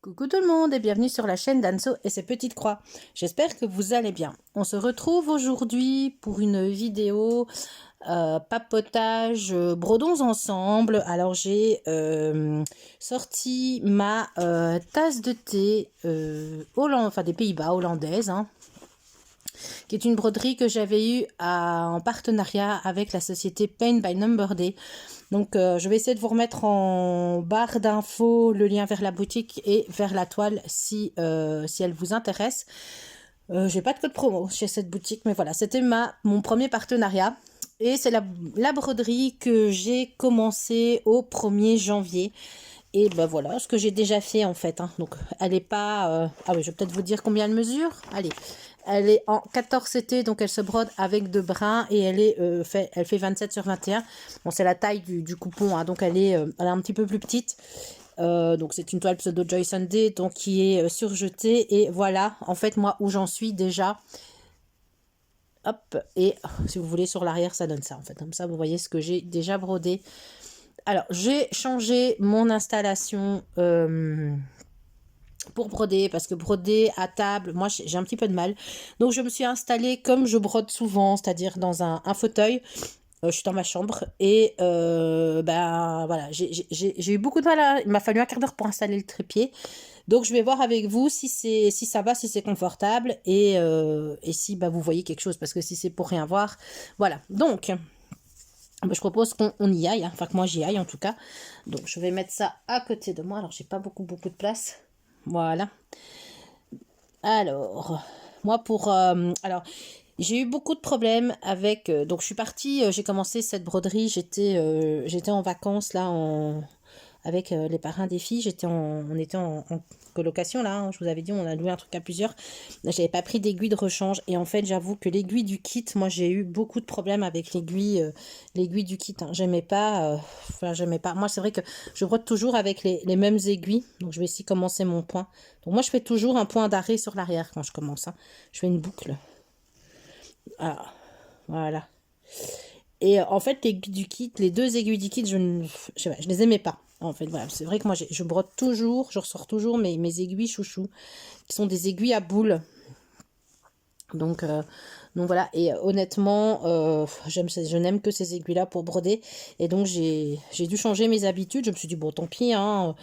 Coucou tout le monde et bienvenue sur la chaîne d'Anso et ses petites croix. J'espère que vous allez bien. On se retrouve aujourd'hui pour une vidéo papotage, brodons ensemble. Alors j'ai sorti ma tasse de thé enfin des Pays-Bas, hollandaise, hein, qui est une broderie que j'avais eue en partenariat avec la société Paint by Number Day. Donc je vais essayer de vous remettre en barre d'infos le lien vers la boutique et vers la toile si elle vous intéresse. J'ai pas de code promo chez cette boutique, mais voilà, c'était mon premier partenariat. Et c'est la broderie que j'ai commencé au 1er janvier. Et ben voilà, ce que j'ai déjà fait en fait, hein. Donc elle est pas... Ah oui, je vais peut-être vous dire combien elle mesure. Allez, elle est en 14 CT, donc elle se brode avec 2 brins et elle fait 27 sur 21. Bon, c'est la taille du coupon, hein, donc elle est un petit peu plus petite. Donc c'est une toile pseudo Joy Sunday, donc qui est surjetée. Et voilà, en fait, moi, où j'en suis déjà. Hop, et si vous voulez, sur l'arrière, ça donne ça, en fait. Comme ça, vous voyez ce que j'ai déjà brodé. Alors, j'ai changé mon installation pour broder, parce que broder à table, moi j'ai un petit peu de mal. Donc je me suis installée comme je brode souvent, c'est-à-dire dans un fauteuil. Je suis dans ma chambre et ben voilà, j'ai eu beaucoup de mal. Il m'a fallu un quart d'heure pour installer le trépied. Donc je vais voir avec vous si ça va, si c'est confortable et si bah, vous voyez quelque chose, parce que si c'est pour rien voir, voilà. Donc je propose qu'on y aille, hein. Enfin que moi j'y aille en tout cas. Donc je vais mettre ça à côté de moi. Alors j'ai pas beaucoup de place. Voilà. Alors, moi alors, j'ai eu beaucoup de problèmes avec... donc je suis partie, j'ai commencé cette broderie, j'étais en vacances là avec les parrains des filles, on était en colocation là, hein. Je vous avais dit, on a loué un truc à plusieurs. J'avais pas pris d'aiguille de rechange et en fait j'avoue que l'aiguille du kit, moi j'ai eu beaucoup de problèmes avec l'aiguille du kit, hein. J'aimais pas. Moi c'est vrai que je brode toujours avec les mêmes aiguilles, donc je vais ici commencer mon point. Donc moi je fais toujours un point d'arrêt sur l'arrière quand je commence, hein. Je fais une boucle. Ah, voilà. Et en fait, les 2 aiguilles du kit, je sais pas, je les aimais pas. En fait, voilà, c'est vrai que moi, je brode toujours, je ressors toujours mes aiguilles chouchou, qui sont des aiguilles à boules. Donc voilà, et honnêtement, je n'aime que ces aiguilles-là pour broder. Et donc, j'ai dû changer mes habitudes. Je me suis dit, bon, tant pis, hein,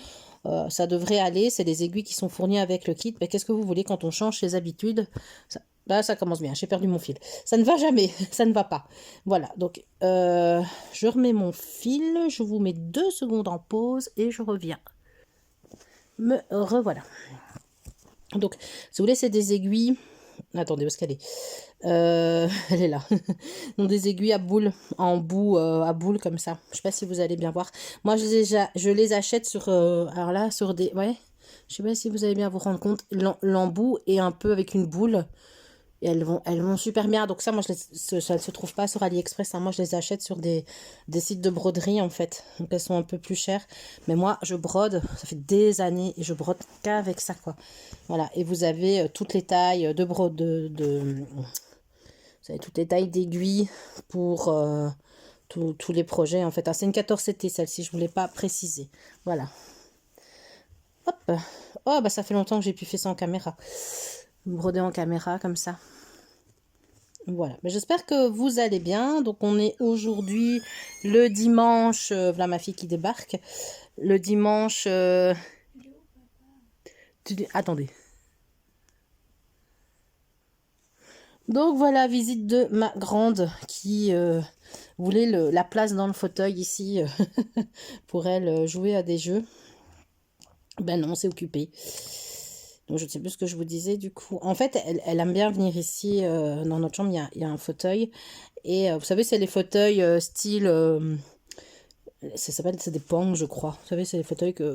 ça devrait aller. C'est les aiguilles qui sont fournies avec le kit. Mais qu'est-ce que vous voulez quand on change ses habitudes? Ça commence bien. J'ai perdu mon fil. Ça ne va jamais. Ça ne va pas. Voilà. Donc, je remets mon fil. Je vous mets 2 secondes en pause et je reviens. Me revoilà. Donc, si vous voulez, c'est des aiguilles. Attendez, où est-ce qu'elle est? Elle est là. Donc, des aiguilles à boule, en bout, à boule comme ça. Je sais pas si vous allez bien voir. Moi, je les achète sur, alors là, sur des, ouais. Je sais pas si vous allez bien vous rendre compte. L'embout est un peu avec une boule. Et elles vont super bien. Donc ça, moi, ça ne se trouve pas sur AliExpress, hein. Moi, je les achète sur des sites de broderie, en fait. Donc elles sont un peu plus chères. Mais moi, je brode, ça fait des années, et je brode qu'avec ça, quoi. Voilà. Et vous avez toutes les tailles de brode, vous avez toutes les tailles d'aiguilles pour tous les projets, en fait. Ah, c'est une 14CT, celle-ci, je ne voulais pas préciser. Voilà. Hop. Oh, bah ça fait longtemps que j'ai pu faire ça en caméra. Broder en caméra, comme ça. Voilà, mais j'espère que vous allez bien. Donc on est aujourd'hui le dimanche, voilà ma fille qui débarque, le dimanche, attendez. Donc voilà, visite de ma grande qui voulait la place dans le fauteuil ici pour elle jouer à des jeux. Ben non, c'est occupé. Donc je ne sais plus ce que je vous disais du coup. En fait, elle aime bien venir ici, dans notre chambre, il y a un fauteuil. Et vous savez, c'est les fauteuils style... ça s'appelle, c'est des Pong, je crois. Vous savez, c'est les fauteuils que...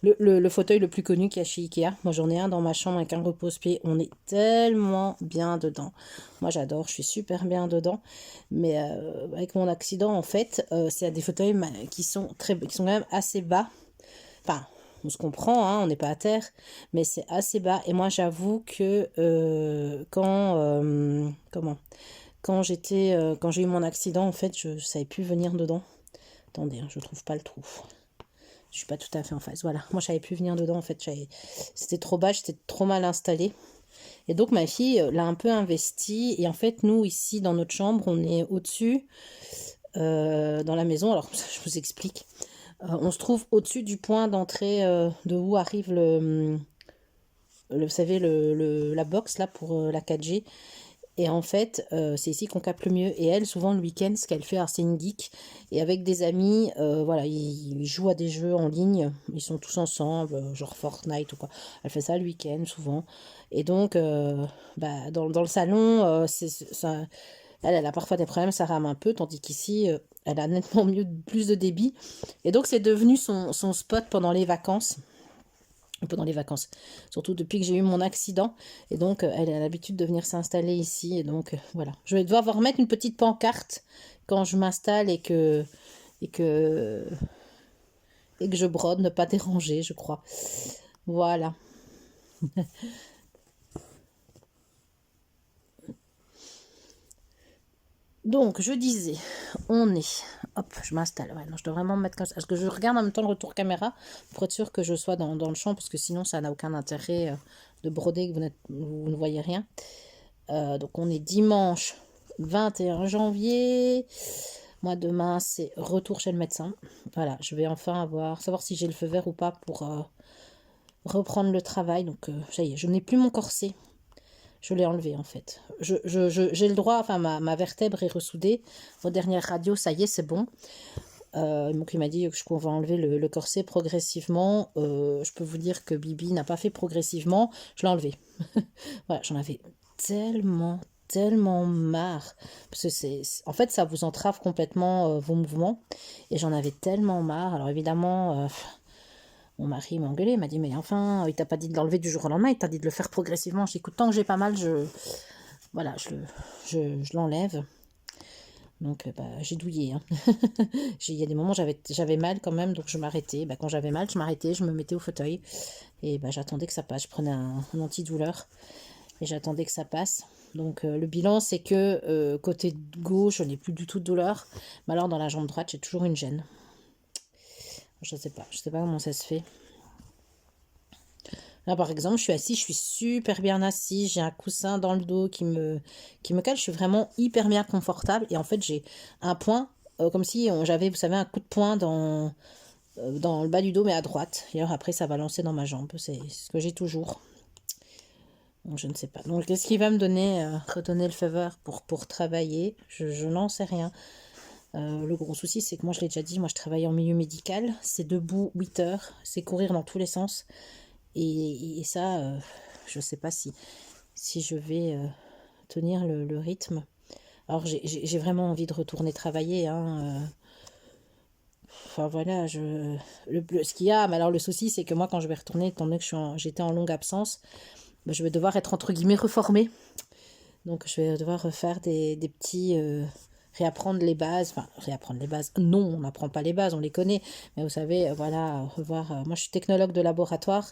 Le fauteuil le plus connu qu'il y a chez Ikea. Moi, j'en ai un dans ma chambre avec un repose-pied. On est tellement bien dedans. Moi, j'adore. Je suis super bien dedans. Mais avec mon accident, en fait, c'est des fauteuils qui sont quand même assez bas. Enfin, on se comprend, hein, on n'est pas à terre, mais c'est assez bas. Et moi, j'avoue que quand j'ai eu mon accident, en fait, je ne savais plus venir dedans. Attendez, hein, je ne trouve pas le trou. Je suis pas tout à fait en phase. Voilà, moi, j'avais pu venir dedans, en fait. C'était trop bas, j'étais trop mal installée. Et donc, ma fille l'a un peu investi. Et en fait, nous, ici, dans notre chambre, on est au-dessus, dans la maison. Alors, je vous explique. On se trouve au-dessus du point d'entrée de où arrive vous savez, la box, là, pour la 4G. Et en fait, c'est ici qu'on capte le mieux. Et elle, souvent le week-end, ce qu'elle fait, alors c'est une geek. Et avec des amis, voilà, ils jouent à des jeux en ligne. Ils sont tous ensemble, genre Fortnite ou quoi. Elle fait ça le week-end, souvent. Et donc, bah, dans le salon, ça, elle a parfois des problèmes, ça rame un peu. Tandis qu'ici, elle a nettement plus de débit. Et donc, c'est devenu son spot pendant les vacances. Pendant les vacances, surtout depuis que j'ai eu mon accident. Et donc, elle a l'habitude de venir s'installer ici. Et donc, voilà. Je vais devoir remettre une petite pancarte quand je m'installe et que, et que je brode, ne pas déranger, je crois. Voilà. Donc, je disais, on est. Hop, je m'installe. Ouais, non, je dois vraiment me mettre comme ça. Parce que je regarde en même temps le retour caméra pour être sûr que je sois dans le champ. Parce que sinon, ça n'a aucun intérêt de broder, que vous ne voyez rien. Donc on est dimanche 21 janvier. Moi demain c'est retour chez le médecin. Voilà, je vais enfin savoir si j'ai le feu vert ou pas pour reprendre le travail. Donc ça y est, je n'ai plus mon corset. Je l'ai enlevé en fait. J'ai le droit, enfin ma vertèbre est ressoudée. Aux dernières radios, ça y est, c'est bon. Donc il m'a dit que je pouvais enlever le corset progressivement. Je peux vous dire que Bibi n'a pas fait progressivement. Je l'ai enlevé. Voilà, j'en avais tellement, tellement marre. Parce que en fait, ça vous entrave complètement vos mouvements. Et j'en avais tellement marre. Alors évidemment, mon mari m'a engueulé. Il m'a dit, mais enfin, il t'a pas dit de l'enlever du jour au lendemain. Il t'a dit de le faire progressivement. J'ai dit, écoute, tant que j'ai pas mal, voilà, je l'enlève. Donc, bah, j'ai douillé. Hein. Il y a des moments, j'avais mal quand même. Donc, je m'arrêtais. Bah, quand j'avais mal, je m'arrêtais. Je me mettais au fauteuil. Et bah, j'attendais que ça passe. Je prenais un antidouleur. Et j'attendais que ça passe. Donc le bilan, c'est que côté gauche, je n'ai plus du tout de douleur. Mais alors dans la jambe droite, j'ai toujours une gêne. Je sais pas comment ça se fait. Là par exemple, je suis assise, je suis super bien assise, j'ai un coussin dans le dos qui me cale, je suis vraiment hyper bien confortable. Et en fait, j'ai un point, comme si j'avais, vous savez, un coup de poing dans le bas du dos, mais à droite. Et alors après, ça va lancer dans ma jambe. C'est ce que j'ai toujours. Donc, je ne sais pas. Donc, qu'est-ce qui va me redonner le faveur pour travailler? Je n'en sais rien. Le gros souci, c'est que moi, je l'ai déjà dit, moi, je travaille en milieu médical. C'est debout 8 heures, c'est courir dans tous les sens. Et ça, je ne sais pas si je vais tenir le rythme. Alors, j'ai vraiment envie de retourner travailler. Hein, enfin, voilà, ce qu'il y a, mais alors le souci, c'est que moi, quand je vais retourner, étant donné que j'étais en longue absence, ben, je vais devoir être entre guillemets reformée. Donc je vais devoir refaire des petits... réapprendre les bases. Enfin, réapprendre les bases. Non, on n'apprend pas les bases, on les connaît. Mais vous savez, voilà, revoir... moi, je suis technologue de laboratoire.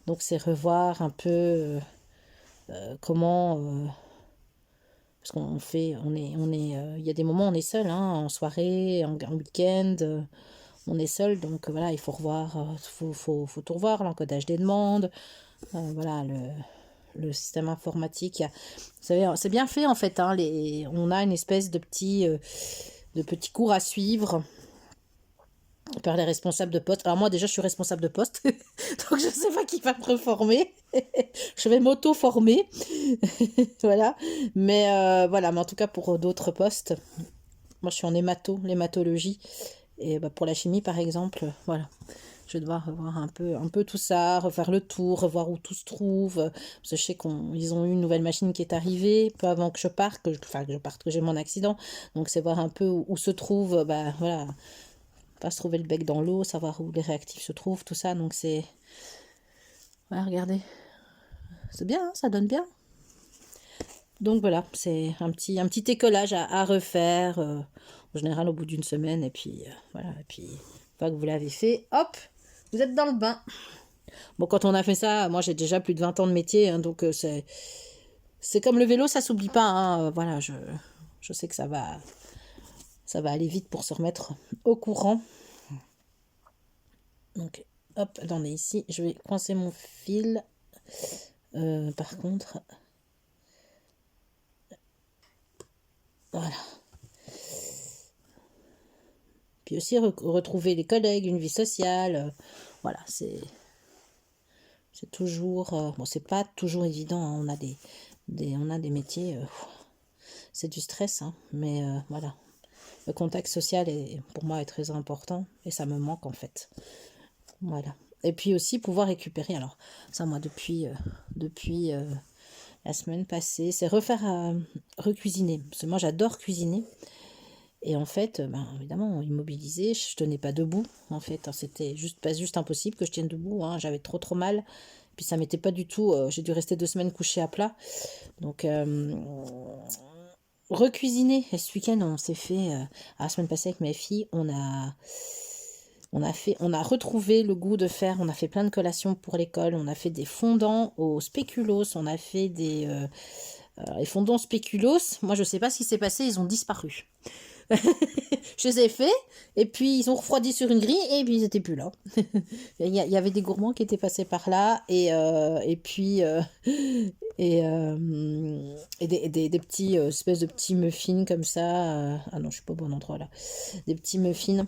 Donc c'est revoir un peu comment... parce qu'on fait... il y a des moments où on est seul, hein, en soirée, en week-end. On est seul, donc voilà, il faut revoir... faut tout revoir, l'encodage des demandes. Voilà, le système informatique. Vous savez, c'est bien fait en fait. Hein, on a une espèce de petit cours à suivre par les responsables de poste. Alors moi déjà je suis responsable de poste, donc je ne sais pas qui va me reformer. Je vais m'auto-former. Voilà. Mais voilà, mais en tout cas pour d'autres postes, moi je suis en l'hématologie. Et bah, pour la chimie par exemple, voilà. Je vais devoir revoir un peu tout ça, refaire le tour, revoir où tout se trouve. Parce que je sais qu'ils ont eu une nouvelle machine qui est arrivée peu avant que je parte, que j'ai mon accident. Donc c'est voir un peu où se trouve, bah voilà, pas se trouver le bec dans l'eau, savoir où les réactifs se trouvent, tout ça. Donc c'est... Voilà, regardez. C'est bien, hein, ça donne bien. Donc voilà, c'est un petit écolage à refaire, en général au bout d'une semaine. Et puis voilà, et puis une fois que vous l'avez fait, hop, vous êtes dans le bain. Bon, quand on a fait ça, moi j'ai déjà plus de 20 ans de métier, hein, donc c'est comme le vélo, ça s'oublie pas. Hein, voilà, je sais que ça va aller vite pour se remettre au courant. Donc, hop, attendez, ici, je vais coincer mon fil. Par contre, voilà. Puis aussi retrouver les collègues, une vie sociale. Voilà, c'est toujours... bon, c'est pas toujours évident, hein. On a des métiers... c'est du stress, hein, mais voilà. Le contact social, pour moi, est très important. Et ça me manque, en fait. Voilà. Et puis aussi, pouvoir récupérer. Alors, ça, moi, depuis la semaine passée, c'est recuisiner. Parce que moi, j'adore cuisiner. Et en fait, ben, évidemment, immobilisée, je tenais pas debout. En fait, hein, c'était pas juste impossible que je tienne debout, hein. J'avais trop mal. Puis ça m'était pas du tout. J'ai dû rester 2 semaines couchée à plat. Donc, recuisiner. Et ce week-end, on s'est fait. La semaine passée avec mes filles, on a retrouvé le goût de faire. On a fait plein de collations pour l'école. On a fait des fondants au spéculoos. On a fait les fondants spéculoos. Moi, je sais pas ce qui s'est passé. Ils ont disparu. Je les ai faits, et puis ils ont refroidi sur une grille, et puis ils n'étaient plus là. Il y avait des gourmands qui étaient passés par là, et puis des petits espèces de petits muffins comme ça. Ah non, je suis pas au bon endroit là. Des petits muffins.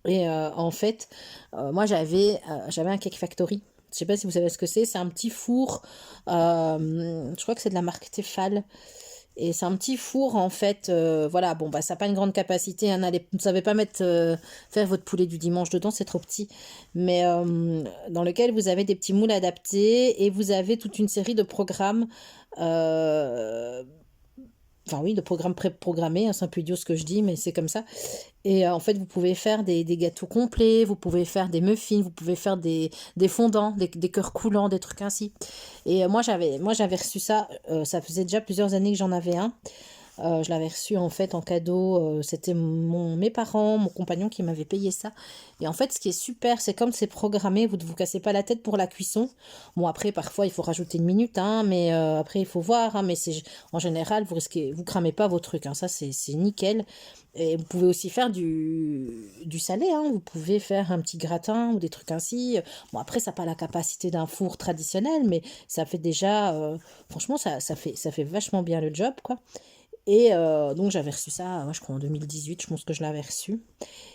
Et en fait, moi j'avais un Cake Factory. Je sais pas si vous savez ce que c'est. C'est un petit four. Je crois que c'est de la marque Tefal. Et c'est un petit four en fait, voilà, bon bah ça n'a pas une grande capacité, hein, vous ne savez pas faire votre poulet du dimanche dedans, c'est trop petit, mais dans lequel vous avez des petits moules adaptés et vous avez toute une série de programmes, euh, enfin oui, de programmes préprogrammés, hein, c'est un peu idiot ce que je dis, mais c'est comme ça. Et en fait, vous pouvez faire des gâteaux complets, vous pouvez faire des muffins, vous pouvez faire des fondants, des cœurs coulants, des trucs ainsi. Et moi j'avais reçu ça, ça faisait déjà plusieurs années que j'en avais un. Je l'avais reçu en fait en cadeau. C'était mes parents, mon compagnon qui m'avait payé ça. Et en fait, ce qui est super, c'est comme c'est programmé, vous ne vous cassez pas la tête pour la cuisson. Bon, après, parfois, il faut rajouter une minute, hein, mais après, il faut voir. Hein, mais en général, vous cramez pas vos trucs. Hein, ça, c'est nickel. Et vous pouvez aussi faire du salé. Hein, vous pouvez faire un petit gratin ou des trucs ainsi. Bon, après, ça n'a pas la capacité d'un four traditionnel, mais ça fait déjà. Franchement, ça fait vachement bien le job, quoi. Et donc j'avais reçu ça, moi, je crois en 2018, je pense que je l'avais reçu.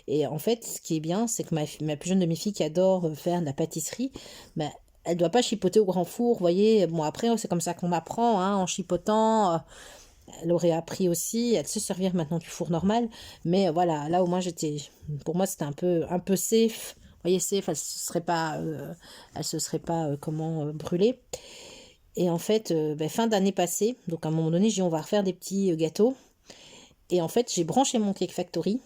Et en fait, ce qui est bien, c'est que ma plus jeune de mes filles qui adore faire de la pâtisserie, bah, elle doit pas chipoter au grand four, vous voyez. Bon, après, c'est comme ça qu'on apprend, hein, en chipotant. Elle aurait appris aussi, elle sait servir maintenant du four normal. Mais voilà, là au moins pour moi c'était un peu safe. Vous voyez, safe, elle se serait pas comment brûlée. Et en fait, fin d'année passée, donc à un moment donné, j'ai dit on va refaire des petits gâteaux. Et en fait, j'ai branché mon Cake Factory.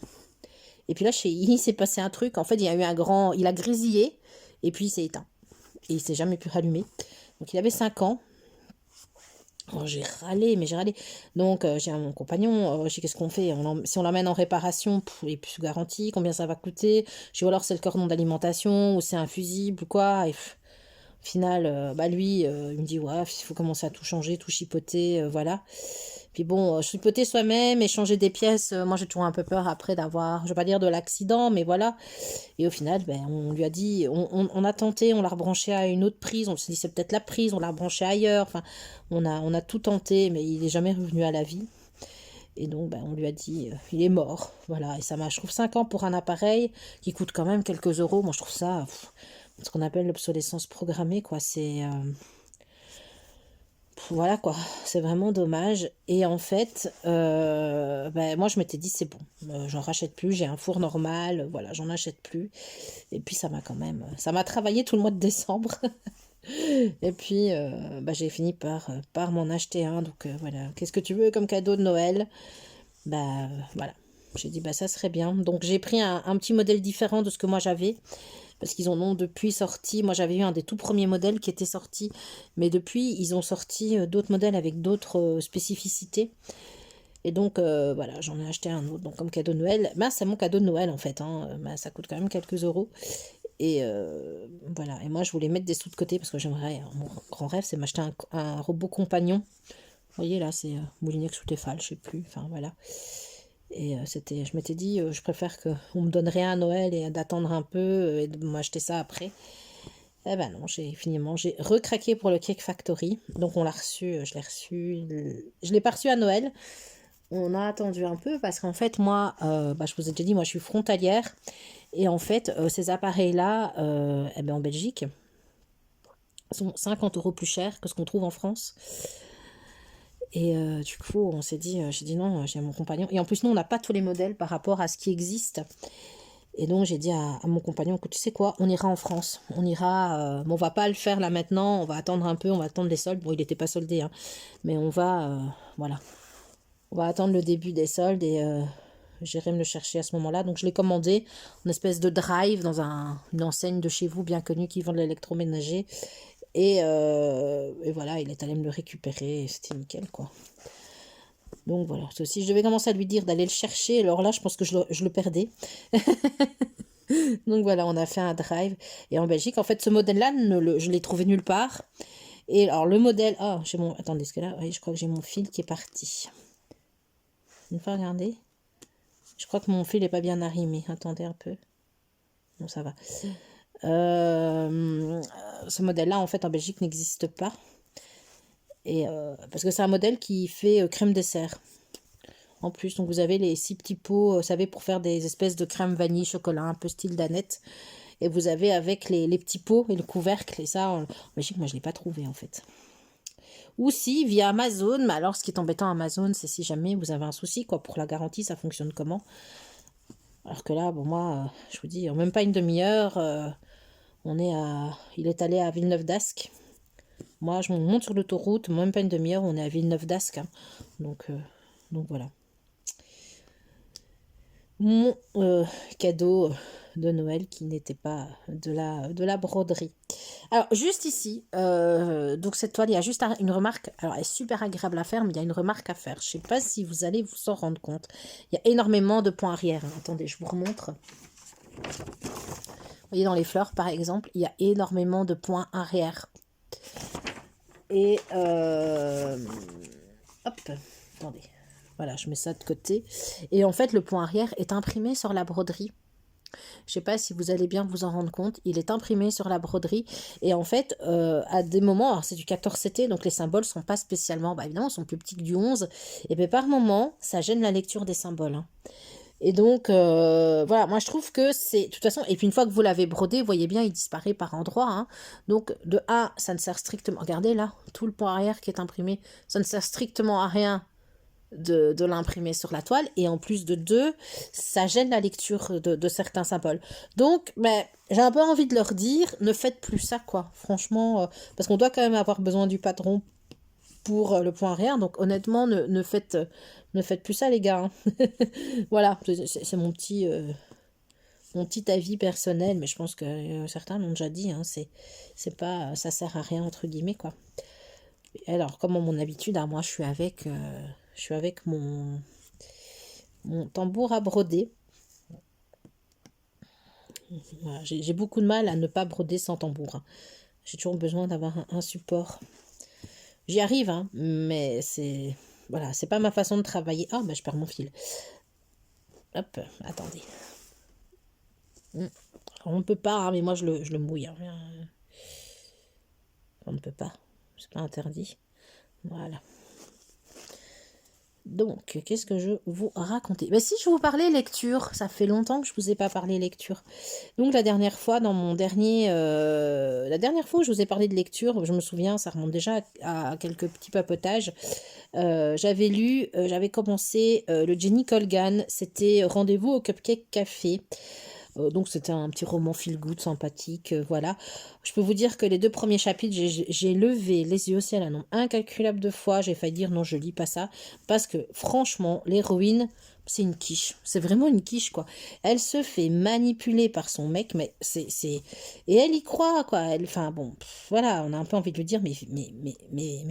Et puis là, il s'est passé un truc. En fait, il y a eu il a grésillé. Et puis il s'est éteint. Et il s'est jamais pu rallumer. Donc il avait 5 ans. Alors, j'ai râlé, mais j'ai râlé. Donc j'ai mon compagnon, je dis qu'est-ce qu'on fait? Si on l'emmène en réparation, il est plus garanti, combien ça va coûter? Je dis ou alors c'est le cordon d'alimentation, ou c'est un fusible, ou quoi? Au final, bah lui, il me dit, ouais, il faut commencer à tout changer, tout chipoter, voilà. Puis bon, chipoter soi-même et changer des pièces, moi j'ai toujours un peu peur après je vais pas dire de l'accident, mais voilà. Et au final, ben, on lui a dit, on a tenté, on l'a rebranché à une autre prise, on s'est dit c'est peut-être la prise, on l'a rebranché ailleurs, enfin, on a tout tenté, mais il est jamais revenu à la vie. Et donc, ben, on lui a dit, il est mort. Voilà, et je trouve 5 ans pour un appareil qui coûte quand même quelques euros. Moi, je trouve ça, ce qu'on appelle l'obsolescence programmée, quoi. Voilà, quoi. C'est vraiment dommage. Et en fait, ben, moi, je m'étais dit, c'est bon. J'en rachète plus. J'ai un four normal. Voilà, j'en achète plus. Et puis, ça m'a travaillé tout le mois de décembre. Et puis, bah, j'ai fini par m'en acheter un. Donc, voilà. Qu'est-ce que tu veux comme cadeau de Noël? Bah voilà, j'ai dit bah ça serait bien. Donc j'ai pris un petit modèle différent de ce que moi j'avais, parce qu'ils en ont depuis sorti. Moi j'avais eu un des tout premiers modèles qui était sorti, mais depuis ils ont sorti d'autres modèles avec d'autres spécificités. Et donc voilà, j'en ai acheté un autre. Donc comme cadeau de Noël, bah, c'est mon cadeau de Noël en fait, hein. Bah, ça coûte quand même quelques euros. Et voilà, et moi je voulais mettre des sous de côté parce que mon grand rêve c'est m'acheter un robot compagnon. Vous voyez là, c'est Moulinex ou Tefal, je sais plus, enfin voilà. Et je m'étais dit, je préfère qu'on me donne rien à Noël et d'attendre un peu et de m'acheter ça après. Eh ben non, j'ai recraqué pour le Cake Factory. Donc on l'a reçu, je l'ai reçu, je l'ai pas reçu à Noël. On a attendu un peu parce qu'en fait, moi, je vous ai déjà dit, moi je suis frontalière. Et en fait, ces appareils-là, eh ben, en Belgique, sont 50 € plus chers que ce qu'on trouve en France. Et du coup, on s'est dit, j'ai dit non, j'ai mon compagnon. Et en plus, nous, on n'a pas tous les modèles par rapport à ce qui existe. Et donc, j'ai dit à mon compagnon, écoute, tu sais quoi, on ira en France. On ira, mais on va pas le faire là maintenant, on va attendre un peu, on va attendre les soldes. Bon, il n'était pas soldé, hein, mais on va, voilà. On va attendre le début des soldes et j'irai me le chercher à ce moment-là. Donc, je l'ai commandé en espèce de drive dans une enseigne de chez vous bien connue qui vend de l'électroménager. Et voilà, il est allé me le récupérer et c'était nickel, quoi. Donc voilà, si je devais commencer à lui dire d'aller le chercher, alors là, je pense que je le perdais. Donc voilà, on a fait un drive. Et en Belgique, en fait, ce modèle-là, je l'ai trouvé nulle part. Et alors, le modèle... Ah, j'ai mon... Attendez, ce que là, oui, je crois que j'ai mon fil qui est parti. Une fois, regardez. Je crois que mon fil n'est pas bien arrimé. Attendez un peu. Bon, ça va. Ce modèle-là, en fait, en Belgique, n'existe pas. Et parce que c'est un modèle qui fait crème dessert. En plus, donc vous avez les 6 petits pots, vous savez, pour faire des espèces de crème vanille, chocolat, un peu style Danette. Et vous avez avec les petits pots et le couvercle. Et ça, en Belgique, moi, je ne l'ai pas trouvé, en fait. Ou si, via Amazon. Mais alors, ce qui est embêtant à Amazon, c'est si jamais vous avez un souci, quoi. Pour la garantie, ça fonctionne comment? Alors que là, bon, moi, je vous dis, en même pas une demi-heure, il est allé à Villeneuve d'Ascq. Moi, je monte sur l'autoroute, même pas une demi-heure, on est à Villeneuve d'Ascq, hein. Donc voilà. Mon cadeau de Noël qui n'était pas de la broderie. Alors, juste ici, donc cette toile, il y a juste une remarque. Alors, elle est super agréable à faire, mais il y a une remarque à faire. Je ne sais pas si vous allez vous en rendre compte. Il y a énormément de points arrière, hein. Attendez, je vous remontre. Vous voyez, dans les fleurs, par exemple, il y a énormément de points arrière. Et, hop, attendez. Voilà, je mets ça de côté. Et en fait, le point arrière est imprimé sur la broderie. Je ne sais pas si vous allez bien vous en rendre compte. Il est imprimé sur la broderie. Et en fait, à des moments, alors c'est du 14CT, donc les symboles ne sont pas spécialement, évidemment, ils sont plus petits que du 11. Et bien par moment, ça gêne la lecture des symboles, hein. Et donc, voilà, moi je trouve que c'est, de toute façon, et puis une fois que vous l'avez brodé, vous voyez bien, il disparaît par endroits, hein. Donc, de 1, ça ne sert strictement, regardez là, tout le point arrière qui est imprimé, ça ne sert strictement à rien de l'imprimer sur la toile. Et en plus de 2, ça gêne la lecture de certains symboles. Donc, j'ai un peu envie de leur dire, ne faites plus ça, quoi. Franchement, parce qu'on doit quand même avoir besoin du patron pour le point arrière. Donc, honnêtement, ne faites plus ça, les gars, hein. Voilà, c'est mon petit avis personnel, mais je pense que certains l'ont déjà dit, hein, c'est pas, ça sert à rien, entre guillemets, quoi. Alors, comme à mon habitude, hein, moi, je suis avec mon tambour à broder. Voilà, j'ai beaucoup de mal à ne pas broder sans tambour, hein. J'ai toujours besoin d'avoir un support. J'y arrive, hein, mais voilà, c'est pas ma façon de travailler. Ah, je perds mon fil. Hop, attendez. On ne peut pas, hein, mais moi je le mouille, hein. On ne peut pas, c'est pas interdit. Voilà. Donc, qu'est-ce que je vous racontais? Si je vous parlais lecture, ça fait longtemps que je vous ai pas parlé lecture. Donc la dernière fois, la dernière fois où je vous ai parlé de lecture, je me souviens, ça remonte déjà à quelques petits papotages. J'avais commencé le Jenny Colgan, c'était Rendez-vous au Cupcake Café. Donc c'était un petit roman feel good sympathique, voilà. Je peux vous dire que les 2 premiers chapitres, j'ai levé les yeux au ciel un nombre incalculable de fois. J'ai failli dire non, je lis pas ça, parce que franchement, l'héroïne, c'est une quiche. C'est vraiment une quiche, quoi. Elle se fait manipuler par son mec, mais et elle y croit, quoi. Enfin bon, voilà, on a un peu envie de lui dire, mais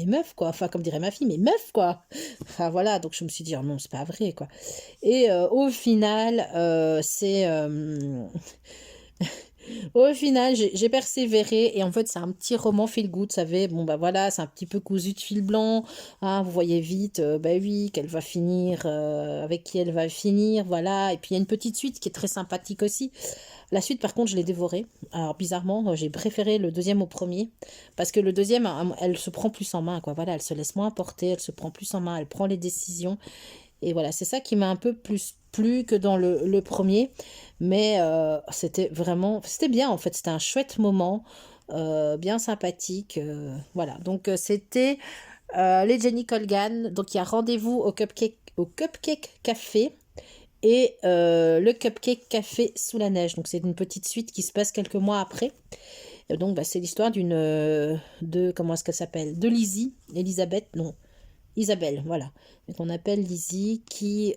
meuf, quoi. Enfin, comme dirait ma fille, mais meuf, quoi. Enfin voilà, donc je me suis dit, oh non, c'est pas vrai, quoi. Et au final, Au final, j'ai persévéré et en fait, c'est un petit roman feel good, vous savez. Bon, bah voilà, c'est un petit peu cousu de fil blanc. Hein, vous voyez vite, bah oui, qu'elle va finir, avec qui elle va finir, voilà. Et puis, il y a une petite suite qui est très sympathique aussi. La suite, par contre, je l'ai dévorée. Alors, bizarrement, j'ai préféré le deuxième au premier parce que le deuxième, elle se prend plus en main, quoi. Voilà, elle se laisse moins porter, elle se prend plus en main, elle prend les décisions. Et voilà, c'est ça qui m'a un peu plus plu que dans le premier. Mais c'était vraiment, c'était bien en fait, c'était un chouette moment, bien sympathique. Voilà, donc c'était les Jenny Colgan. Donc il y a rendez-vous au Cupcake Café et le Cupcake Café sous la neige. Donc c'est une petite suite qui se passe quelques mois après. Et donc bah, c'est l'histoire de, comment est-ce qu'elle s'appelle? De Lizzie, Elisabeth, non, Isabelle, voilà. Et qu'on appelle Lizzie, qui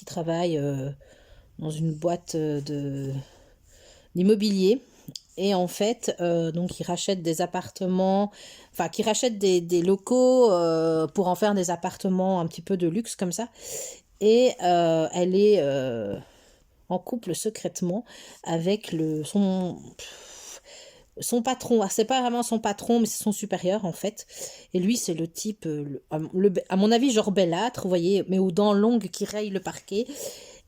travaille dans une boîte d'immobilier. Et en fait, donc, ils rachètent des appartements, enfin, qui rachètent des locaux pour en faire des appartements un petit peu de luxe comme ça. Et elle est en couple secrètement avec son patron. Ah, c'est pas vraiment son patron, mais c'est son supérieur en fait. Et lui, c'est le type, à mon avis, genre bellâtre, vous voyez, mais aux dents longues qui rayent le parquet.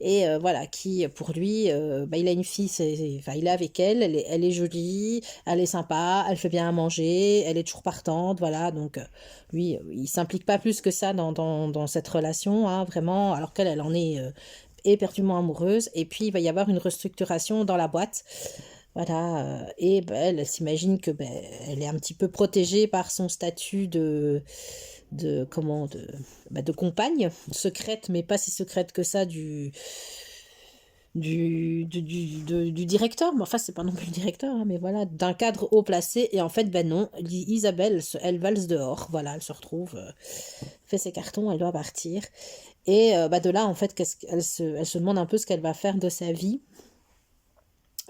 Et voilà, qui pour lui, bah, il a une fille, enfin, il est avec elle, elle est jolie, elle est sympa, elle fait bien à manger, elle est toujours partante, voilà. Donc lui, il s'implique pas plus que ça dans cette relation, hein, vraiment, alors qu'elle, elle en est éperdument amoureuse. Et puis, il va y avoir une restructuration dans la boîte. Voilà, et ben, elle s'imagine que ben, elle est un petit peu protégée par son statut de comment de compagne secrète, mais pas si secrète que ça du directeur. Mais enfin, c'est pas non plus le directeur, hein, mais voilà, d'un cadre haut placé. Et en fait, ben non, Isabelle, elle valse dehors. Voilà, elle se retrouve, fait ses cartons, elle doit partir. Et bah, de là, en fait, elle se demande un peu ce qu'elle va faire de sa vie.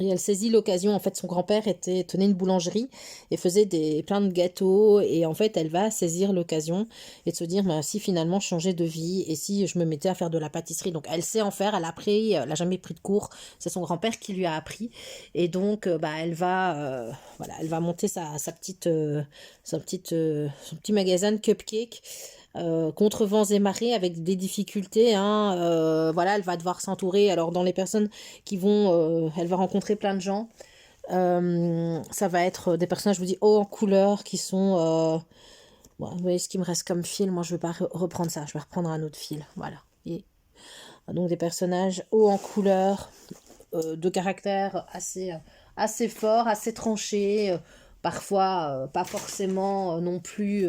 Et elle saisit l'occasion, en fait, son grand-père tenait une boulangerie et faisait plein de gâteaux. Et en fait, elle va saisir l'occasion et de se dire, bah, si finalement je changeais de vie et si je me mettais à faire de la pâtisserie. Donc, elle sait en faire, elle n'a jamais pris de cours. C'est son grand-père qui lui a appris. Et donc, bah, voilà, elle va monter son petit magasin de cupcakes contre vents et marées avec des difficultés, hein, voilà, elle va devoir s'entourer. Alors dans les personnes elle va rencontrer plein de gens. Ça va être des personnages, je vous dis, hauts en couleur qui sont bon, vous voyez ce qui me reste comme fil. Moi je vais pas reprendre ça, je vais reprendre un autre fil, voilà. Et donc des personnages hauts en couleur, de caractère assez fort, assez tranché, parfois pas forcément non plus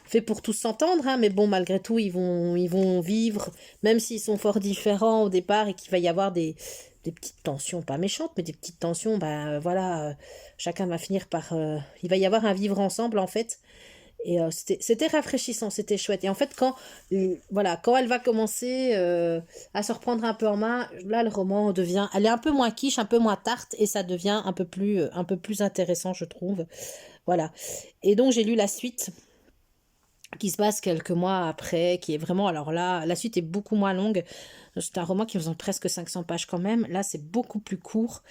fait pour tous s'entendre, hein, mais bon, malgré tout, ils vont vivre, même s'ils sont fort différents au départ et qu'il va y avoir des petites tensions, pas méchantes, mais des petites tensions, bah voilà, chacun va finir par... il va y avoir un vivre ensemble, en fait. Et c'était rafraîchissant, c'était chouette. Et en fait, voilà, quand elle va commencer à se reprendre un peu en main, là, le roman devient... Elle est un peu moins quiche, un peu moins tarte, et ça devient un peu plus intéressant, je trouve. Voilà. Et donc, j'ai lu la suite qui se passe quelques mois après, qui est vraiment... Alors là, la suite est beaucoup moins longue. C'est un roman qui faisant presque 500 pages quand même. Là, c'est beaucoup plus court.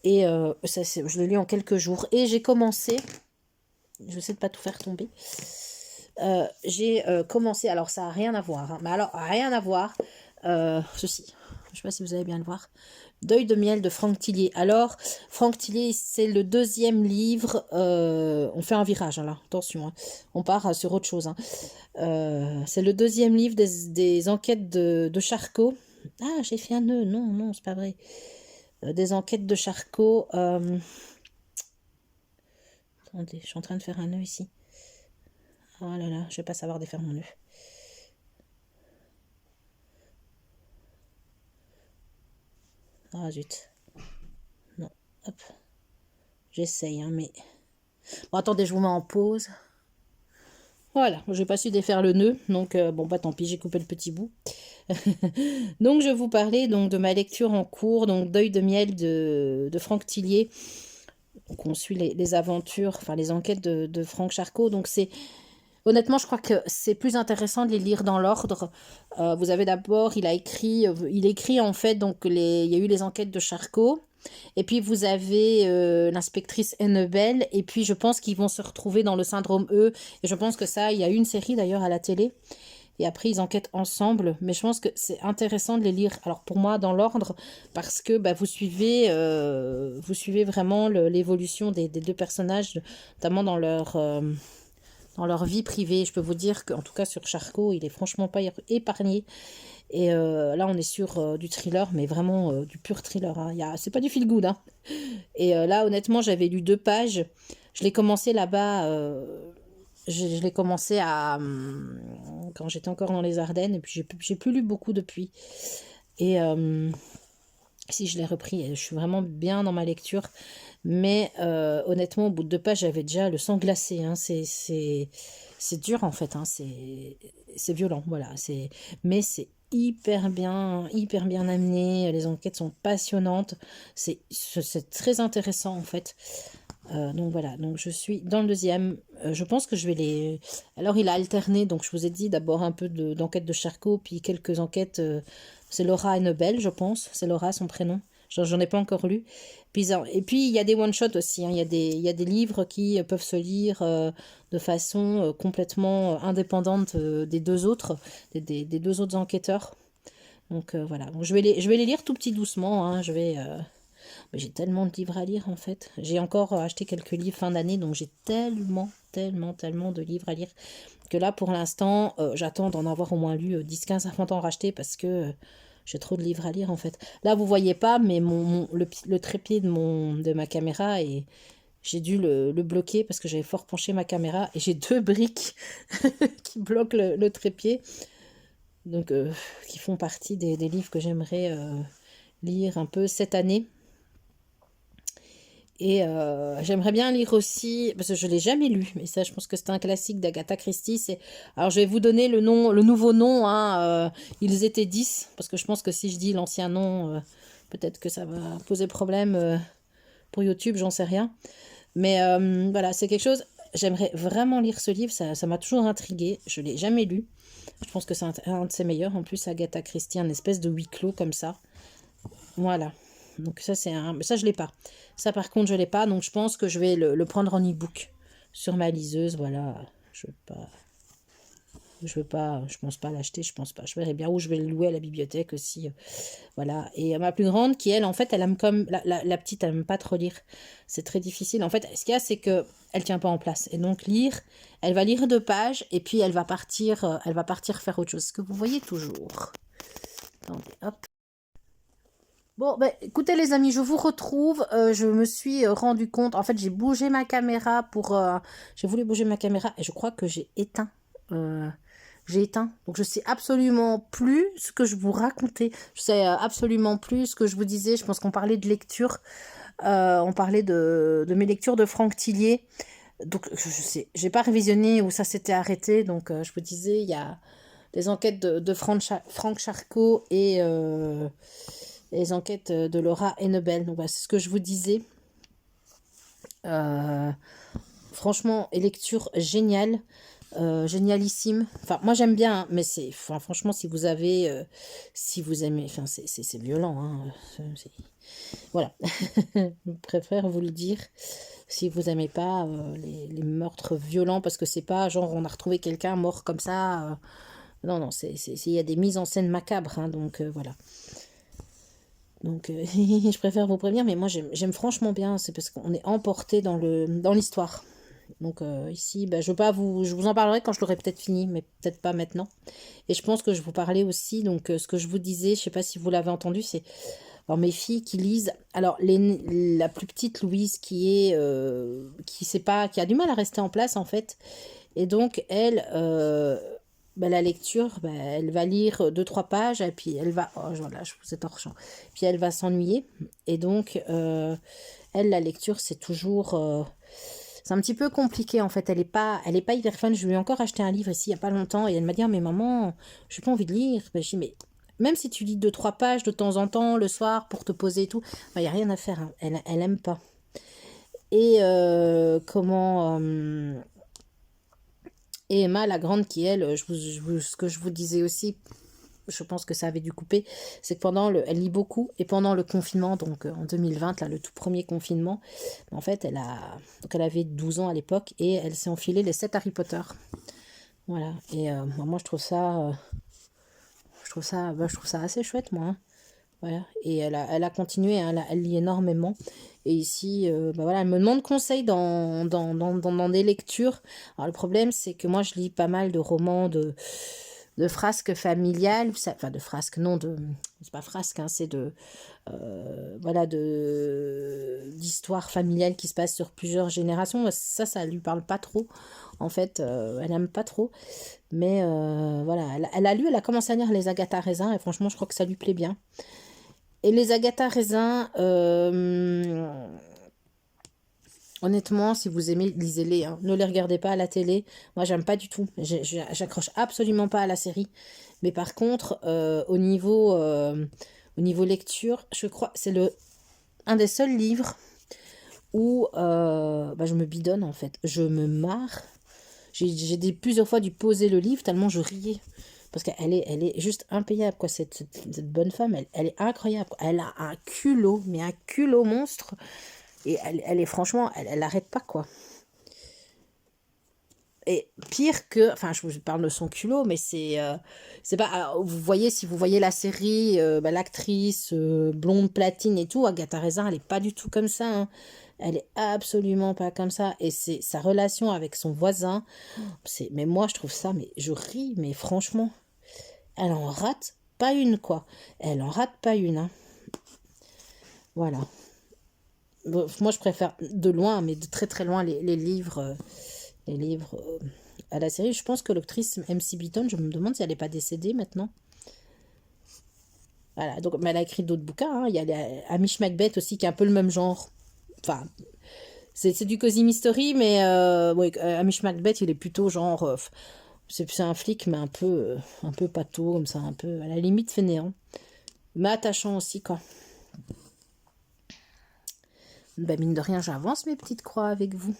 Et je l'ai lu en quelques jours. Et j'ai commencé... Je vais essayer de pas tout faire tomber. J'ai commencé, alors ça n'a rien à voir, hein, mais alors rien à voir, ceci, je ne sais pas si vous allez bien le voir, Deuil de miel de Franck Tillier. Alors, Franck Tillier, c'est le deuxième livre, on fait un virage, hein, là, attention, hein, on part sur autre chose. Hein. C'est le deuxième livre des enquêtes de Charcot. Ah, j'ai fait un nœud, non, non, c'est pas vrai. Des enquêtes de Charcot. Attendez, je suis en train de faire un nœud ici. Oh là là, je vais pas savoir défaire mon nœud. Ah zut. Non, hop. J'essaye, hein, mais... Bon, attendez, je vous mets en pause. Voilà, j'ai pas su défaire le nœud, donc bon, bah tant pis, j'ai coupé le petit bout. Donc, je vous parlais donc, de ma lecture en cours, donc Deuil de miel de Franck Tillier. Donc, on suit les aventures, enfin les enquêtes de Franck Charcot. Donc, c'est honnêtement, je crois que c'est plus intéressant de les lire dans l'ordre. Vous avez d'abord, il écrit en fait, donc il y a eu les enquêtes de Charcot. Et puis vous avez l'inspectrice Annabelle. Et puis je pense qu'ils vont se retrouver dans le syndrome E. Et je pense que ça, il y a eu une série d'ailleurs à la télé. Et après, ils enquêtent ensemble. Mais je pense que c'est intéressant de les lire. Alors pour moi, dans l'ordre, parce que bah, vous suivez vraiment l'évolution des deux personnages, notamment dans leur vie privée. Je peux vous dire qu'en tout cas sur Charcot, il est franchement pas épargné. Et là, on est sur du thriller, mais vraiment du pur thriller. Hein. C'est pas du feel good. Hein. Et là, honnêtement, j'avais lu 2 pages. Je l'ai commencé là-bas. Je l'ai commencé quand j'étais encore dans les Ardennes. Et puis, j'ai plus lu beaucoup depuis. Et si je l'ai repris, je suis vraiment bien dans ma lecture. Mais honnêtement, au bout de 2 pages, j'avais déjà le sang glacé. Hein. C'est dur en fait. Hein. C'est violent. Voilà. Mais c'est hyper bien amené. Les enquêtes sont passionnantes. C'est très intéressant en fait. Donc voilà, donc je suis dans le deuxième. Je pense que je vais les... Alors il a alterné, donc je vous ai dit d'abord un peu d'enquête de Charcot, puis quelques enquêtes. C'est Laura Annabelle, je pense. C'est Laura son prénom. J'en ai pas encore lu. Et puis il y a des one-shots aussi. Hein. Il y a des livres qui peuvent se lire de façon complètement indépendante des deux autres, des deux autres enquêteurs. Donc voilà, donc je vais les lire tout petit doucement. Hein. Mais j'ai tellement de livres à lire en fait. J'ai encore acheté quelques livres fin d'année, donc j'ai tellement de livres à lire que là pour l'instant j'attends d'en avoir au moins lu 10, 15 avant d'en racheter parce que j'ai trop de livres à lire en fait. Là vous voyez pas, mais le trépied de ma caméra et j'ai dû le bloquer parce que j'avais fort penché ma caméra et j'ai 2 briques qui bloquent le trépied. Donc qui font partie des livres que j'aimerais lire un peu cette année. Et j'aimerais bien lire aussi, parce que je ne l'ai jamais lu, mais ça je pense que c'est un classique d'Agatha Christie. Alors je vais vous donner le nouveau nom, hein, Ils étaient 10, parce que je pense que si je dis l'ancien nom, peut-être que ça va poser problème pour YouTube, j'en sais rien. Mais voilà, c'est quelque chose, j'aimerais vraiment lire ce livre, ça m'a toujours intriguée, je ne l'ai jamais lu. Je pense que c'est un de ses meilleurs, en plus Agatha Christie, un espèce de huis clos comme ça. Voilà. Donc ça ça je l'ai pas. Ça par contre je l'ai pas, donc je pense que je vais le prendre en e-book sur ma liseuse. Voilà. Je pense pas l'acheter, je pense pas. Je verrai bien où je vais le louer à la bibliothèque aussi. Voilà. Et ma plus grande qui elle en fait elle aime comme la petite elle aime pas trop lire. C'est très difficile. En fait ce qu'il y a c'est que elle tient pas en place. Et donc lire, elle va lire 2 pages et puis elle va partir faire autre chose. Ce que vous voyez toujours. Attendez, hop. Bon, ben, écoutez les amis, je vous retrouve. Je me suis rendu compte, en fait, j'ai bougé ma caméra j'ai voulu bouger ma caméra et je crois que j'ai éteint. J'ai éteint. Donc, je sais absolument plus ce que je vous racontais. Je sais absolument plus ce que je vous disais. Je pense qu'on parlait de lecture. On parlait de mes lectures de Franck Tillier. Donc, je sais, j'ai pas révisionné où ça s'était arrêté. Donc, je vous disais, il y a des enquêtes de Franck Charcot et les enquêtes de Laura Annabelle. Donc, voilà, c'est ce que je vous disais. Franchement, lecture géniale. Génialissime. Enfin, moi j'aime bien, hein, mais franchement, si vous aimez, enfin, c'est violent. Hein, voilà. Je préfère vous le dire. Si vous aimez pas les meurtres violents, parce que c'est pas genre on a retrouvé quelqu'un mort comme ça. Non, non, il y a des mises en scène macabres. Hein, donc voilà. Donc, je préfère vous prévenir, mais moi j'aime franchement bien, c'est parce qu'on est emporté dans l'histoire. Donc ici, bah, je vous en parlerai quand je l'aurai peut-être fini, mais peut-être pas maintenant. Et je pense que je vous parlais aussi, donc ce que je vous disais, je sais pas si vous l'avez entendu, c'est alors mes filles qui lisent. Alors la plus petite Louise qui sait pas, qui a du mal à rester en place en fait, et donc elle, bah, la lecture, bah, elle va lire 2, 3 pages et puis elle va, oh voilà, je vous ai torchant. Puis elle va s'ennuyer et donc elle la lecture c'est toujours c'est un petit peu compliqué en fait, elle est pas hyper fan. Je lui ai encore acheté un livre ici il y a pas longtemps et elle m'a dit ah, mais maman, j'ai pas envie de lire. Ben, je dis mais même si tu lis 2, 3 pages de temps en temps le soir pour te poser et tout, il y a rien à faire. Hein. Elle aime pas. Et comment Et Emma, la grande, qui elle, ce que je vous disais aussi, je pense que ça avait dû couper, c'est que elle lit beaucoup, et pendant le confinement, donc en 2020, là, le tout premier confinement, en fait, donc elle avait 12 ans à l'époque, et elle s'est enfilée les 7 Harry Potter. Voilà, et moi je trouve ça assez chouette, moi, hein. Voilà, et elle a continué, hein, elle lit énormément. Et ici, voilà, elle me demande conseil dans des lectures. Alors, le problème, c'est que moi, je lis pas mal de romans de frasques familiales, enfin de frasques, non, c'est pas frasques, hein, c'est voilà, d'histoires familiales qui se passent sur plusieurs générations. Ça lui parle pas trop. En fait, elle aime pas trop. Mais voilà, elle a commencé à lire les Agatha Raisin, et franchement, je crois que ça lui plaît bien. Et les Agatha Raisin, honnêtement, si vous aimez, lisez-les, hein. Ne les regardez pas à la télé. Moi, j'aime pas du tout. J'accroche absolument pas à la série. Mais par contre, au niveau lecture, je crois c'est un des seuls livres où je me bidonne en fait. Je me marre. Plusieurs fois dû poser le livre tellement je riais. Parce elle est juste impayable, quoi. Cette bonne femme, elle est incroyable, quoi. Elle a un culot, mais un culot monstre. Et elle est franchement, elle arrête pas, quoi. Et pire que, enfin, je vous parle de son culot, mais c'est pas, alors, vous voyez, si vous voyez la série, l'actrice blonde platine et tout, Agatha Raisin, elle est pas du tout comme ça, hein. Elle est absolument pas comme ça. Et c'est sa relation avec son voisin. Mais moi, je trouve ça, mais je ris, mais franchement, elle en rate pas une, quoi. Elle en rate pas une, hein. Voilà. Bon, moi, je préfère de loin, mais de très très loin, les livres à la série. Je pense que l'actrice MC Beaton, je me demande si elle n'est pas décédée maintenant. Voilà, donc, mais elle a écrit d'autres bouquins, hein. Il y a Hamish Macbeth aussi, qui est un peu le même genre. Enfin, c'est du Cozy Mystery, mais ouais, Hamish Macbeth, il est plutôt genre. C'est un flic, mais un peu pâteau, comme ça, un peu à la limite fainéant. Mais attachant aussi, quoi. Ben, mine de rien, j'avance mes petites croix avec vous.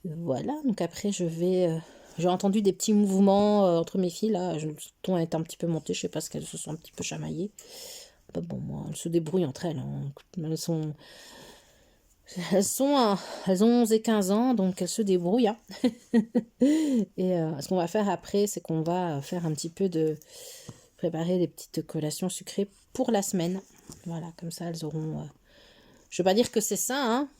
Voilà, donc après, j'ai entendu des petits mouvements entre mes filles, là. Le ton est un petit peu monté, je sais pas, ce qu'elles se sont un petit peu chamaillées. Ben, bon, moi, elles se débrouillent entre elles, hein. Elles ont 11 et 15 ans, donc elles se débrouillent, hein. Et ce qu'on va faire après, c'est qu'on va faire un petit peu préparer des petites collations sucrées pour la semaine. Voilà, comme ça, elles auront... je ne veux pas dire que c'est ça, hein,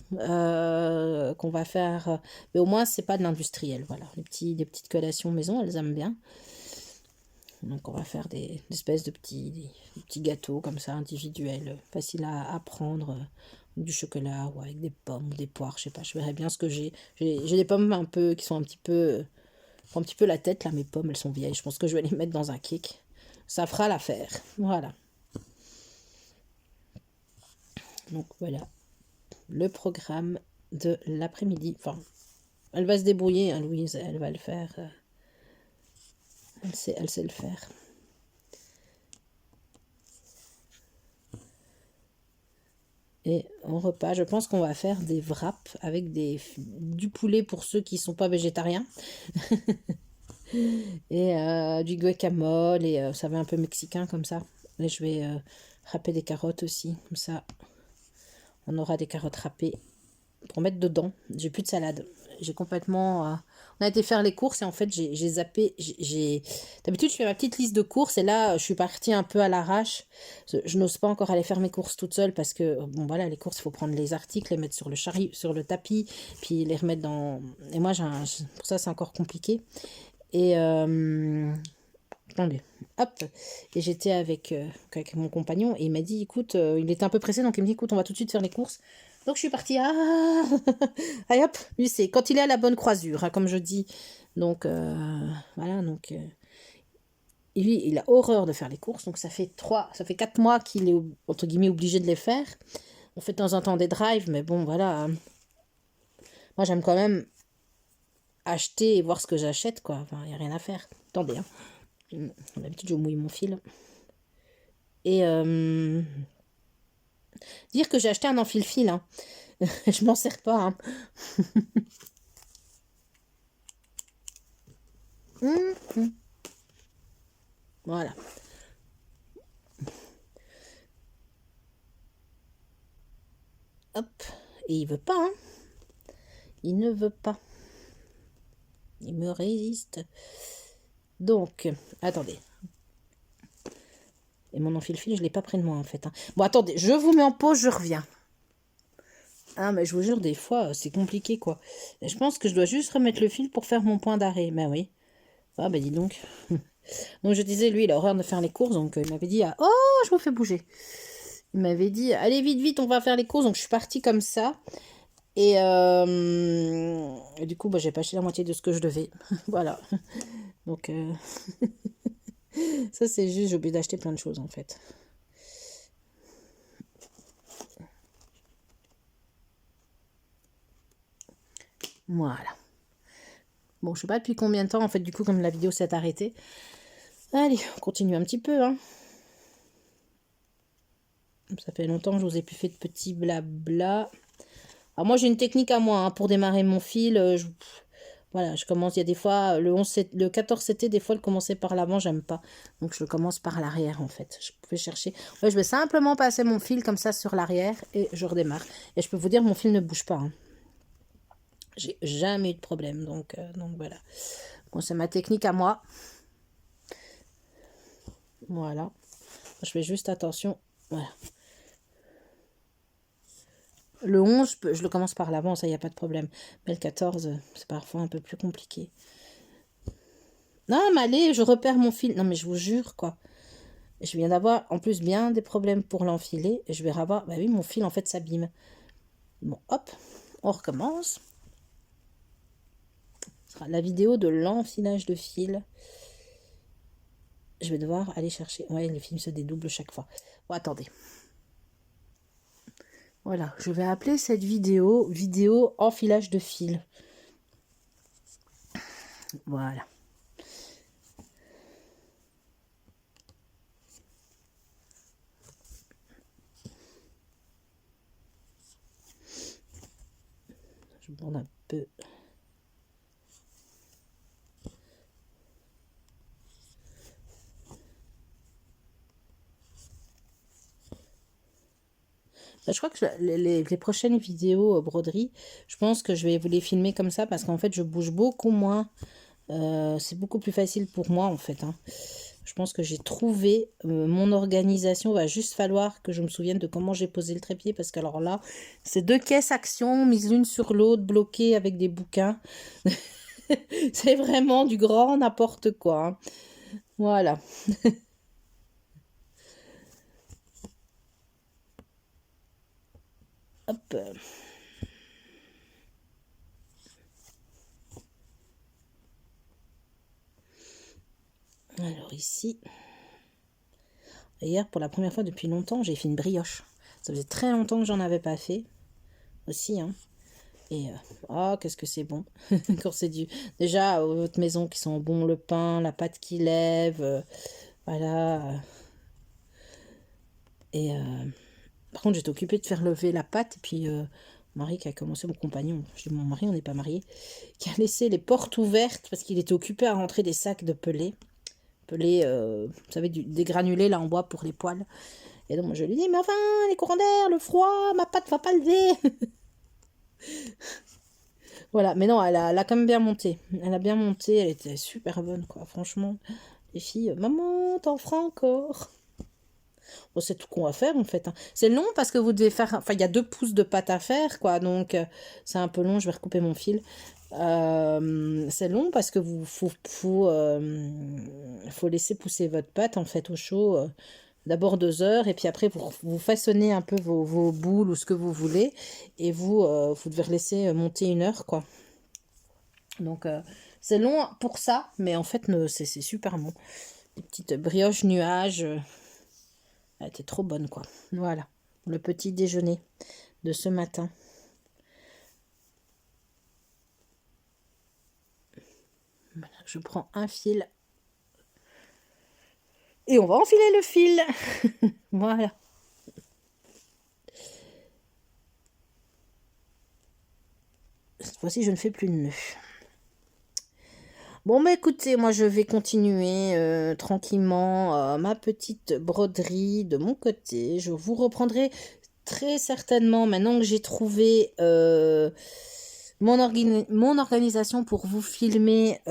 qu'on va faire, mais au moins, c'est pas de l'industriel. Voilà, des petites collations maison, elles aiment bien. Donc, on va faire des espèces de des petits gâteaux comme ça, individuels, faciles à prendre, du chocolat ou avec des pommes ou des poires, je sais pas, je verrai bien ce que j'ai. J'ai des pommes un peu qui sont font un petit peu la tête, là, mes pommes, elles sont vieilles. Je pense que je vais les mettre dans un cake. Ça fera l'affaire. Voilà. Donc, voilà le programme de l'après-midi. Enfin, elle va se débrouiller, hein, Louise, elle va le faire. Elle sait le faire. Et en repas, je pense qu'on va faire des wraps avec du poulet pour ceux qui ne sont pas végétariens. Et du guacamole, et ça va un peu mexicain comme ça. Et je vais râper des carottes aussi, comme ça. On aura des carottes râpées pour mettre dedans. J'ai plus de salade. J'ai complètement... on a été faire les courses et en fait, j'ai zappé. D'habitude, je fais ma petite liste de courses et là, je suis partie un peu à l'arrache. Je n'ose pas encore aller faire mes courses toute seule parce que, bon, voilà, les courses, il faut prendre les articles, les mettre sur sur le tapis, puis les remettre dans... Et moi, pour ça, c'est encore compliqué. Et... attendez, hop, et j'étais avec mon compagnon et il m'a dit, écoute, il était un peu pressé, donc il me dit, écoute, on va tout de suite faire les courses. Donc je suis partie, allez hop, lui c'est quand il est à la bonne croisure, hein, comme je dis. Donc voilà, donc lui il a horreur de faire les courses, donc ça fait 4 mois qu'il est entre guillemets obligé de les faire. On fait de temps en temps des drives, mais bon voilà, hein. Moi j'aime quand même acheter et voir ce que j'achète, quoi. Enfin, il n'y a rien à faire. Attendez, hein. D'habitude je mouille mon fil. Et dire que j'ai acheté un enfile-fil, hein. Je m'en sers pas, hein. Voilà. Hop. Et il veut pas, hein. Il ne veut pas. Il me résiste. Donc, attendez. Et mon enfile-fil, je ne l'ai pas près de moi, en fait. Hein. Bon, attendez, je vous mets en pause, je reviens. Ah, mais je vous jure, des fois, c'est compliqué, quoi. Et je pense que je dois juste remettre le fil pour faire mon point d'arrêt. Ben oui. Ah, ben dis donc. Donc, je disais, lui, il a horreur de faire les courses. Donc, il m'avait dit, ah, oh, je vous fais bouger. Il m'avait dit, allez, vite, vite, on va faire les courses. Donc, je suis partie comme ça. Et du coup, bah, j'ai pas acheté la moitié de ce que je devais. Voilà. Donc, ça, c'est juste, j'ai oublié d'acheter plein de choses, en fait. Voilà. Bon, je sais pas depuis combien de temps, en fait, du coup, comme la vidéo s'est arrêtée. Allez, on continue un petit peu, hein. Ça fait longtemps que je vous ai plus fait de petits blabla. Alors moi, j'ai une technique à moi, hein, pour démarrer mon fil. Voilà, je commence, il y a des fois, le 14 CT, des fois, le commencer par l'avant, j'aime pas. Donc, je commence par l'arrière, en fait. Je peux chercher. Ouais, je vais simplement passer mon fil comme ça sur l'arrière et je redémarre. Et je peux vous dire, mon fil ne bouge pas. Hein. J'ai jamais eu de problème. Donc voilà. Bon, c'est ma technique à moi. Voilà. Je fais juste attention. Voilà. Le 11, je le commence par l'avant, ça, il n'y a pas de problème. Mais le 14, c'est parfois un peu plus compliqué. Non, mais allez, je repère mon fil. Non, mais je vous jure, quoi. Je viens d'avoir, en plus, bien des problèmes pour l'enfiler. Et je vais avoir... Bah oui, mon fil, en fait, s'abîme. Bon, hop, on recommence. Ce sera la vidéo de l'enfilage de fil. Je vais devoir aller chercher... Ouais, le film se dédouble chaque fois. Bon, attendez. Voilà, je vais appeler cette vidéo enfilage de fil. Voilà. Je bande un peu. Je crois que les prochaines vidéos broderie, je pense que je vais vous les filmer comme ça parce qu'en fait, je bouge beaucoup moins. C'est beaucoup plus facile pour moi, en fait. Hein. Je pense que j'ai trouvé mon organisation. Il va juste falloir que je me souvienne de comment j'ai posé le trépied parce que alors là, c'est 2 caisses action mises l'une sur l'autre, bloquées avec des bouquins. C'est vraiment du grand n'importe quoi. Hein. Voilà. Hop. Alors ici, hier pour la première fois depuis longtemps, j'ai fait une brioche. Ça faisait très longtemps que j'en avais pas fait aussi. Hein. Et oh, qu'est-ce que c'est bon quand c'est du déjà votre maison qui sent bon le pain, la pâte qui lève, voilà. Et par contre, j'étais occupée de faire lever la pâte et puis mon mari qui a commencé, mon compagnon, je dis mon mari, on n'est pas mariés, qui a laissé les portes ouvertes parce qu'il était occupé à rentrer des sacs de pelés. Pelés, vous savez, des granulés là en bois pour les poêles. Et donc je lui dis, mais enfin, les courants d'air, le froid, ma pâte va pas lever. Voilà, mais non, elle a quand même bien monté. Elle a bien monté, elle était super bonne, quoi. Franchement, les filles, maman, t'en feras encore. Bon, c'est tout qu'on va faire, en fait. Hein. C'est long parce que vous devez faire... Enfin, il y a 2 pouces de pâte à faire, quoi. Donc, c'est un peu long. Je vais recouper mon fil. C'est long parce que faut laisser pousser votre pâte, en fait, au chaud. D'abord 2 heures et puis après vous façonnez un peu vos boules ou ce que vous voulez et vous devez laisser monter 1 heure quoi. Donc c'est long pour ça mais en fait c'est super bon. Des petites brioches nuages, elle était trop bonne quoi. Voilà, le petit déjeuner de ce matin. Voilà, je prends un fil et on va enfiler le fil. Voilà. Cette fois-ci, je ne fais plus de nœud. Bon, bah écoutez, moi je vais continuer tranquillement ma petite broderie de mon côté. Je vous reprendrai très certainement maintenant que j'ai trouvé mon organisation pour vous filmer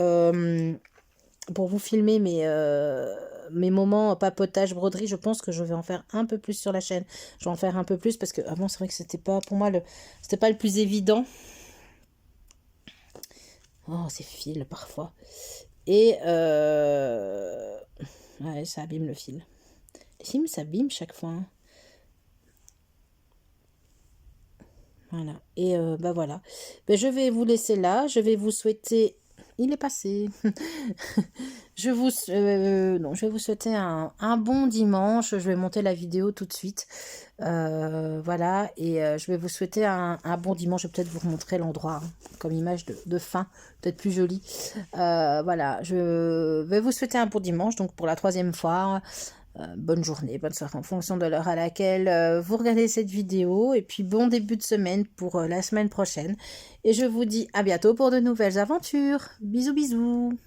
mes moments papotage broderie. Je pense que je vais en faire un peu plus sur la chaîne. Je vais en faire un peu plus parce que avant c'est vrai que c'était pas pour moi c'était pas le plus évident. Oh, ces fils parfois. Et ouais, ça abîme le fil. Les films s'abîment chaque fois, hein. Voilà. Et bah voilà. Ben, je vais vous laisser là. Je vais vous souhaiter. Il est passé. Non, je vais vous souhaiter un bon dimanche. Je vais monter la vidéo tout de suite. Voilà. Et je vais vous souhaiter un bon dimanche. Je vais peut-être vous remontrer l'endroit hein, comme image de fin. Peut-être plus jolie. Voilà. Je vais vous souhaiter un bon dimanche. Donc pour la 3e fois. Bonne journée, bonne soirée en fonction de l'heure à laquelle vous regardez cette vidéo. Et puis bon début de semaine pour la semaine prochaine. Et je vous dis à bientôt pour de nouvelles aventures. Bisous bisous.